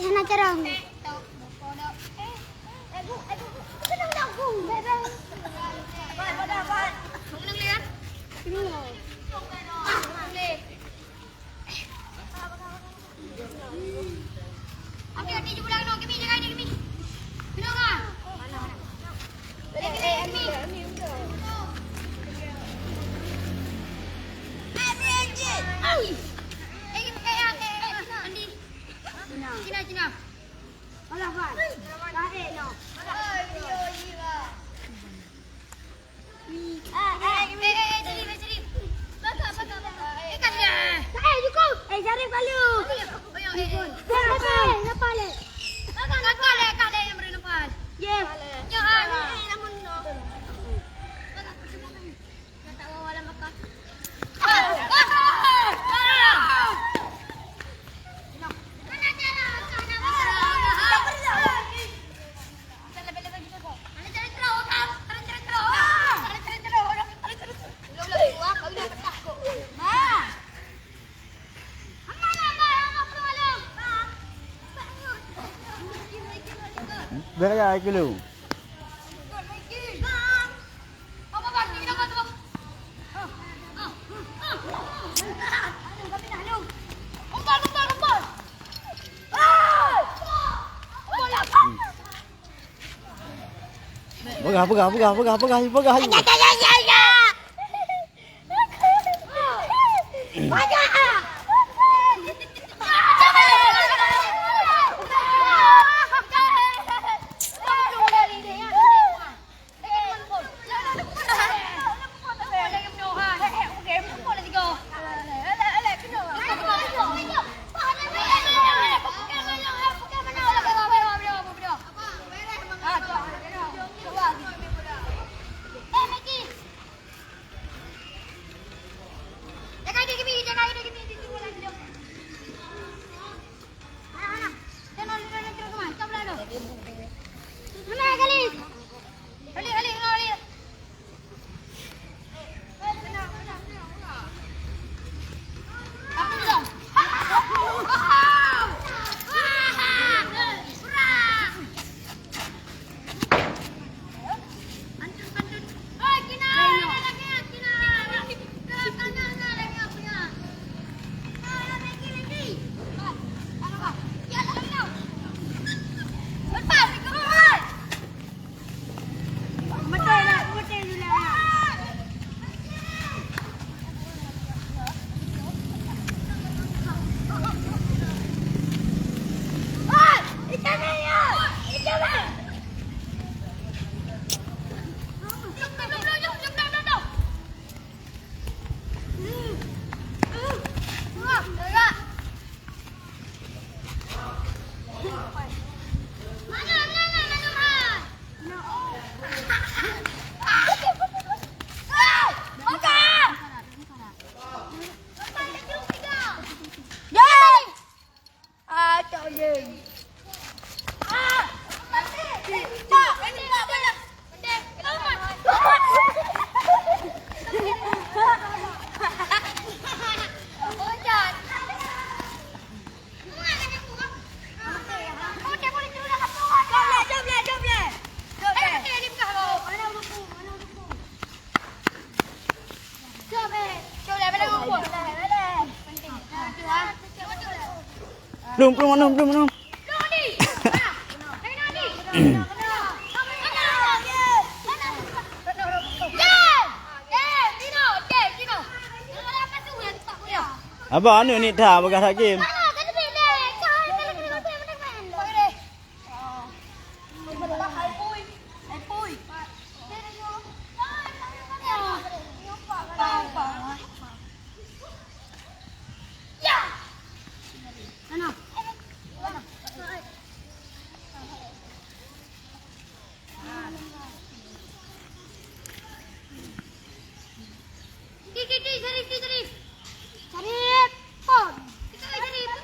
Hana cerong. Cina. Alah, Fan. Tarik no. Jadi. Bakar. Ikan dia. Juko. Cari palu. Nampak le. Nampak le kat dia yang beri nampak. Yes. Jangan. Namun no. Bakar. Tak bawa dalam bakar. Berapa kilo? Pegang. Belum. Abang anu ni dah bekas hakim. Cari pon. Kita cari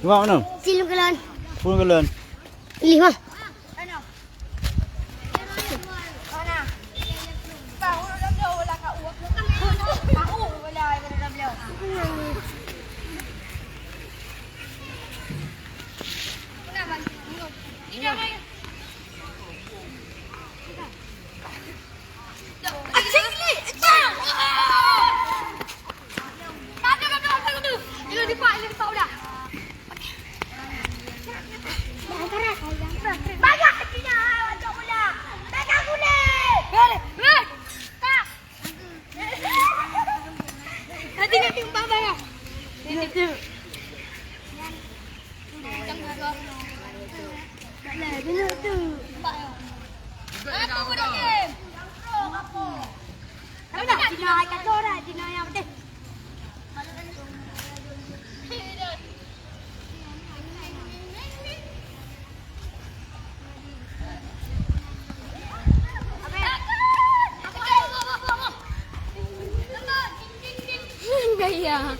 Gua mana? Silung kelan. Pun kalian. 5. Banyak kecilnya, ajak bola. Pegang kulit. Boleh. Tak. Nanti timbang banyak. Nanti. Benar tu. Aku dah game. Apa? Tapi nak Cina kacau dah, Cina yang betul. Gaya.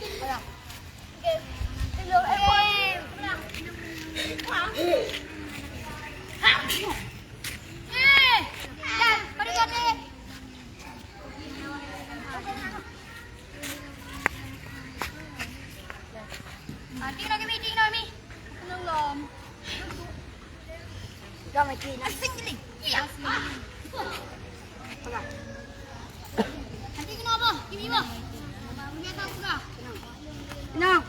Nanti kenapa? Kimi apa? Punya tahu ke? Kenang.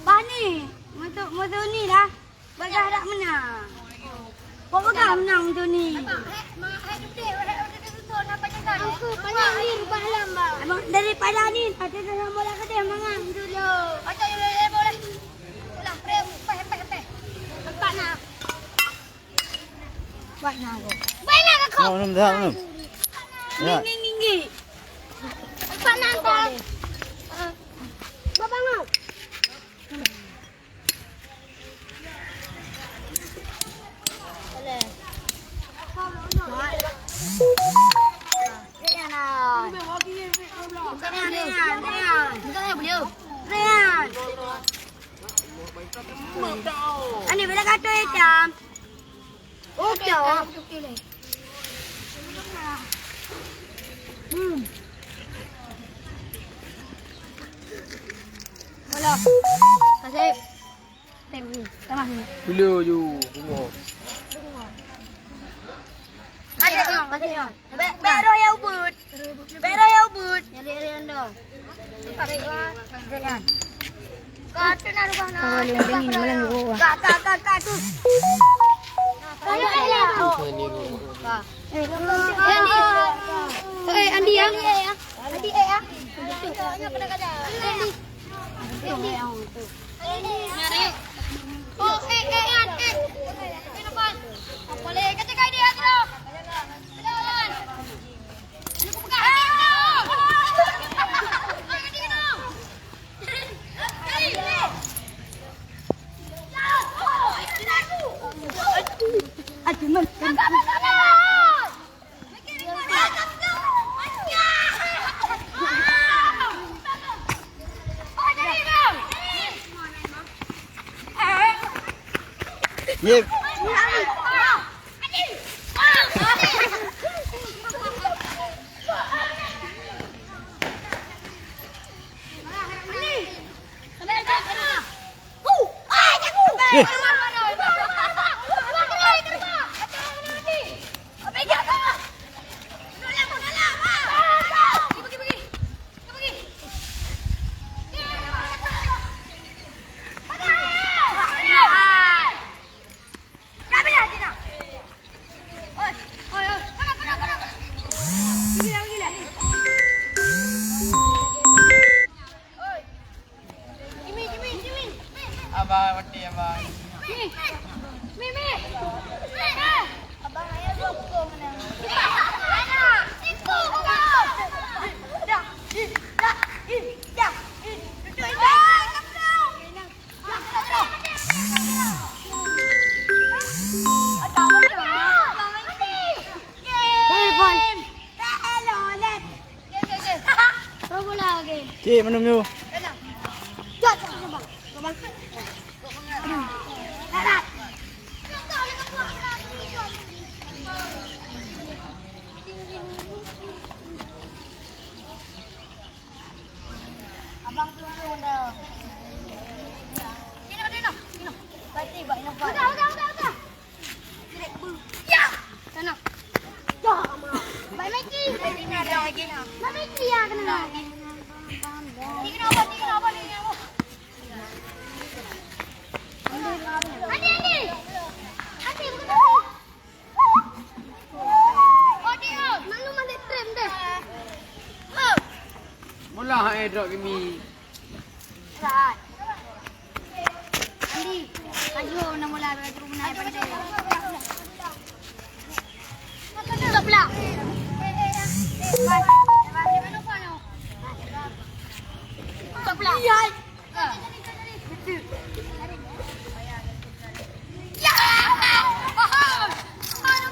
Bani, motor ni dah. Bagai dah menang. Kau pegang menang motor ni. Aku pandang ni bahalam bang. Abang daripada ni ada dalam bola kata mangang dulu. Acak boleh boleh. Ulah pe. Empat nak. Buat nak aku. Banyak aku. Minum dah minum. Ya. Gigi. Empat nak tak. Bapak ngau. Boleh. Ani bila kata jam. Okey. Bola. Kasih. Temu. Tamah ni. Bila je tengok. Ada. Bero ya ubud. Nyari anda. Pakai jalan. Kata nak rumah nak. Kalau dia ni malam gua. Kak tu. Andi ya. Andi ya. Oh, apa boleh kata kau dia tu? Jalan. Aku buka. Aduh, man. Ye. Mimi. Abang ayah sokong na. Ipo ko. Dah. Cik, minum dulu. Abang tunggu dah. Dino. Pati ba ina pa. Udah. Ya. Sana. Ya, ama. Bye, Mikey. Ini ada lagi na. Mikey ya kena. Ini kenapa? Andi. Andi, bukan. Oh, dia. Malu mandek trem deh. Mula airdrop kami. Saat. Andi, ayo na mula baru menai pada dia. Stop lah. Stop lah. Ya. Ya.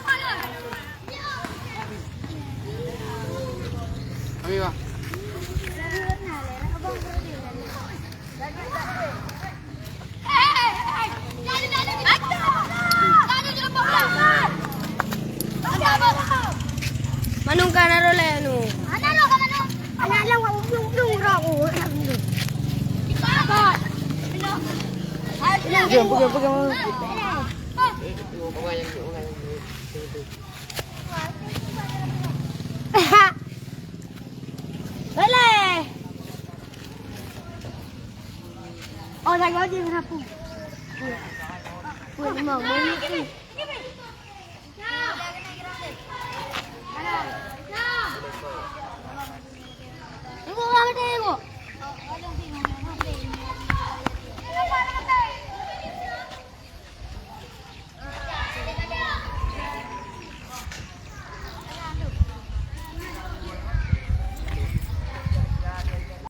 Mana. Kami ba? Manong ka na rin ano? Analo ka manong? Analo ka yung rako. Ikot! Pegang. Boleh! Oh, lagi aja ngerapu. Boleh mau,